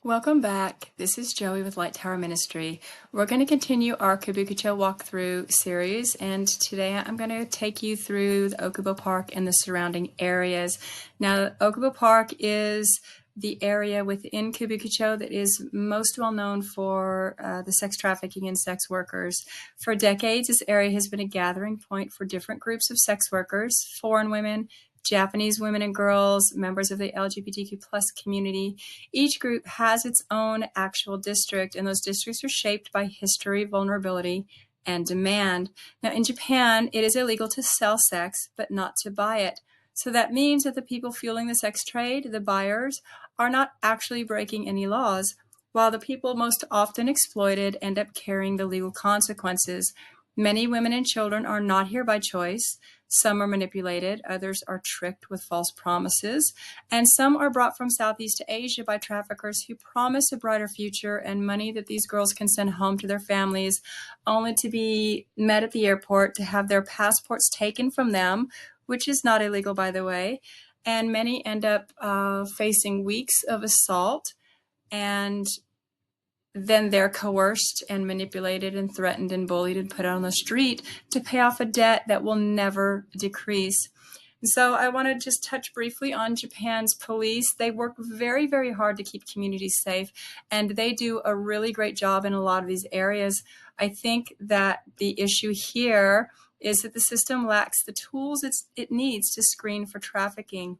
Welcome back. This is Joey with Light Tower Ministry. We're going to continue our Kabukicho walkthrough series, and today I'm going to take you through the Okubo Park and the surrounding areas. Now, Okubo Park is the area within Kabukicho that is most well known for the sex trafficking and sex workers. For decades, this area has been a gathering point for different groups of sex workers, foreign women, Japanese women and girls, members of the LGBTQ plus community. Each group has its own actual district, and those districts are shaped by history, vulnerability, and demand. Now, in Japan, it is illegal to sell sex, but not to buy it. So that means that the people fueling the sex trade, the buyers, are not actually breaking any laws, while the people most often exploited end up carrying the legal consequences. Many women and children are not here by choice. Some are manipulated, others are tricked with false promises, and some are brought from Southeast Asia by traffickers who promise a brighter future and money that these girls can send home to their families, only to be met at the airport to have their passports taken from them, which is not illegal, by the way. And many end up facing weeks of assault, and then they're coerced and manipulated and threatened and bullied and put out on the street to pay off a debt that will never decrease. And so I want to just touch briefly on Japan's police. They work very, very hard to keep communities safe, and they do a really great job in a lot of these areas. I think that the issue here is that the system lacks the tools it needs to screen for trafficking.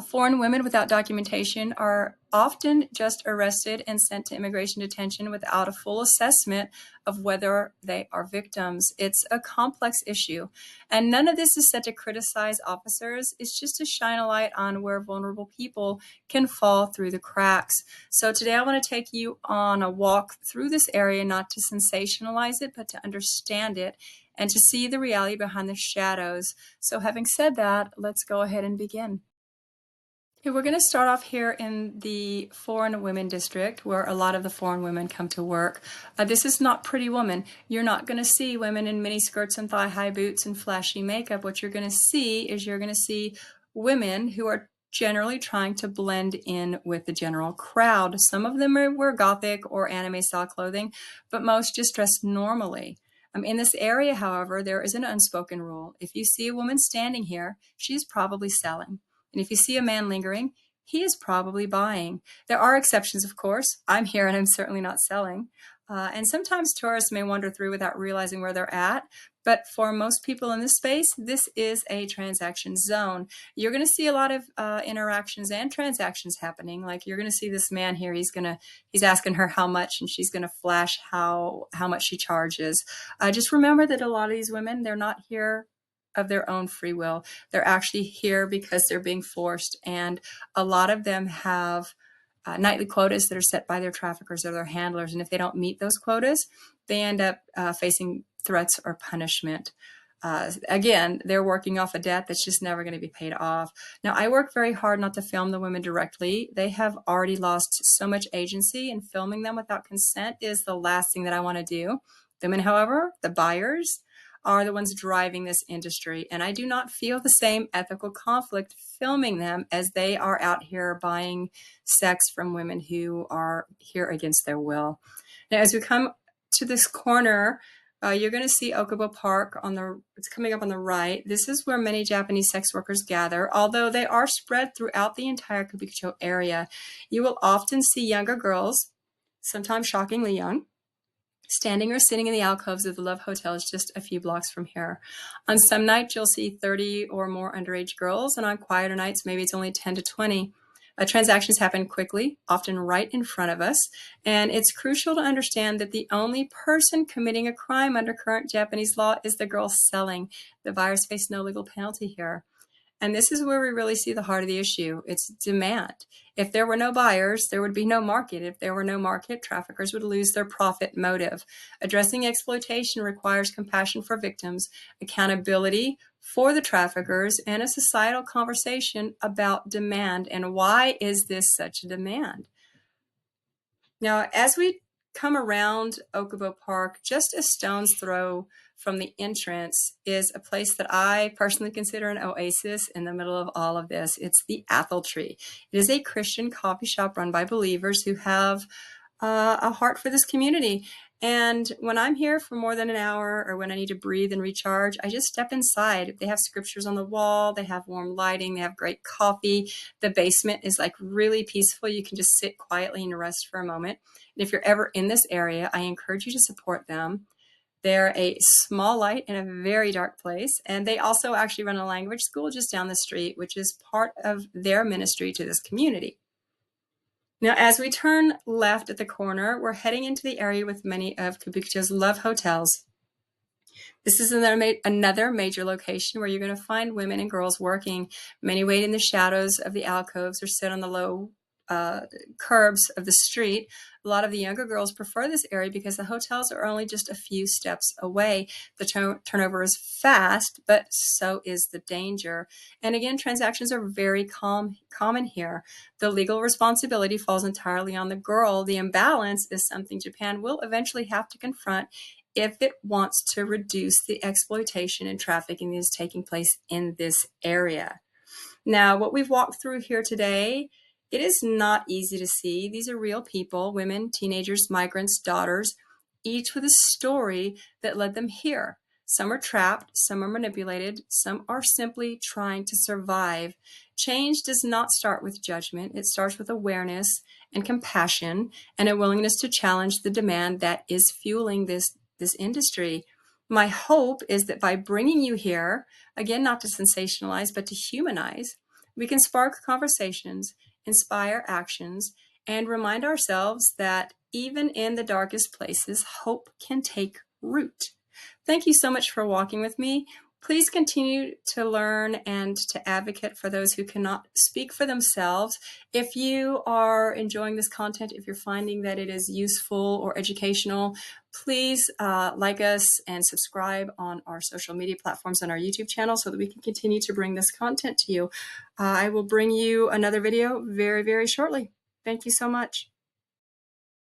Foreign women without documentation are often just arrested and sent to immigration detention without a full assessment of whether they are victims. It's a complex issue, and none of this is said to criticize officers. It's just to shine a light on where vulnerable people can fall through the cracks. So today I want to take you on a walk through this area, not to sensationalize it, but to understand it and to see the reality behind the shadows. So having said that, let's go ahead and begin. Okay, we're going to start off here in the foreign women district, where a lot of the foreign women come to work. This is not Pretty Woman. You're not going to see women in mini skirts and thigh-high boots and flashy makeup. What you're going to see is you're going to see women who are generally trying to blend in with the general crowd. Some of them wear gothic or anime-style clothing, but most just dress normally. In this area, however, there is an unspoken rule. If you see a woman standing here, she's probably selling. And if you see a man lingering, he is probably buying. There are exceptions, of course. I'm here and I'm certainly not selling. And sometimes tourists may wander through without realizing where they're at. But for most people in this space, this is a transaction zone. You're going to see a lot of interactions and transactions happening. Like you're going to see this man here. He's asking her how much, and she's going to flash how much she charges. Just remember that a lot of these women, they're not here of their own free will. They're actually here because they're being forced, and a lot of them have nightly quotas that are set by their traffickers or their handlers, and if they don't meet those quotas, they end up facing threats or punishment. Again, they're working off a debt that's just never going to be paid off. Now, I work very hard not to film the women directly. They have already lost so much agency, and filming them without consent is the last thing that I want to do. The men, however, the buyers, are the ones driving this industry, and I do not feel the same ethical conflict filming them as they are out here buying sex from women who are here against their will. Now, as we come to this corner, you're going to see Okubo Park it's coming up on the right. This is where many Japanese sex workers gather, although they are spread throughout the entire Kabukicho area. You will often see younger girls, sometimes shockingly young, standing or sitting in the alcoves of the Love Hotels just a few blocks from here. On some nights, you'll see 30 or more underage girls, and on quieter nights, maybe it's only 10 to 20. Transactions happen quickly, often right in front of us, and it's crucial to understand that the only person committing a crime under current Japanese law is the girl selling. The buyers face no legal penalty here. And this is where we really see the heart of the issue. It's demand. If there were no buyers, there would be no market. If there were no market, traffickers would lose their profit motive. Addressing exploitation requires compassion for victims, accountability for the traffickers, and a societal conversation about demand and why is this such a demand. Now, as we come around Okubo Park, just a stone's throw from the entrance is a place that I personally consider an oasis in the middle of all of this. It's the Apple Tree. It is a Christian coffee shop run by believers who have a heart for this community. And when I'm here for more than an hour, or when I need to breathe and recharge, I just step inside. They have scriptures on the wall, they have warm lighting, they have great coffee. The basement is like really peaceful. You can just sit quietly and rest for a moment. And if you're ever in this area, I encourage you to support them. They're a small light in a very dark place. And they also actually run a language school just down the street, which is part of their ministry to this community. Now, as we turn left at the corner, we're heading into the area with many of Kabukicho's love hotels. This is another major location where you're going to find women and girls working. Many wait in the shadows of the alcoves or sit on the low curbs of the street. A lot of the younger girls prefer this area because the hotels are only just a few steps away. The turnover is fast, but so is the danger. And again, transactions are very common here. The legal responsibility falls entirely on the girl. The imbalance is something Japan will eventually have to confront if it wants to reduce the exploitation and trafficking that is taking place in this area. Now, what we've walked through here today, it is not easy to see. These are real people, women, teenagers, migrants, daughters, each with a story that led them here. Some are trapped, some are manipulated, some are simply trying to survive. Change does not start with judgment. It starts with awareness and compassion and a willingness to challenge the demand that is fueling this industry. My hope is that by bringing you here, again, not to sensationalize, but to humanize, we can spark conversations, inspire actions, and remind ourselves that even in the darkest places, hope can take root. Thank you so much for walking with me. Please continue to learn and to advocate for those who cannot speak for themselves. If you are enjoying this content, if you're finding that it is useful or educational, please like us and subscribe on our social media platforms and our YouTube channel so that we can continue to bring this content to you. I will bring you another video very, very shortly. Thank you so much.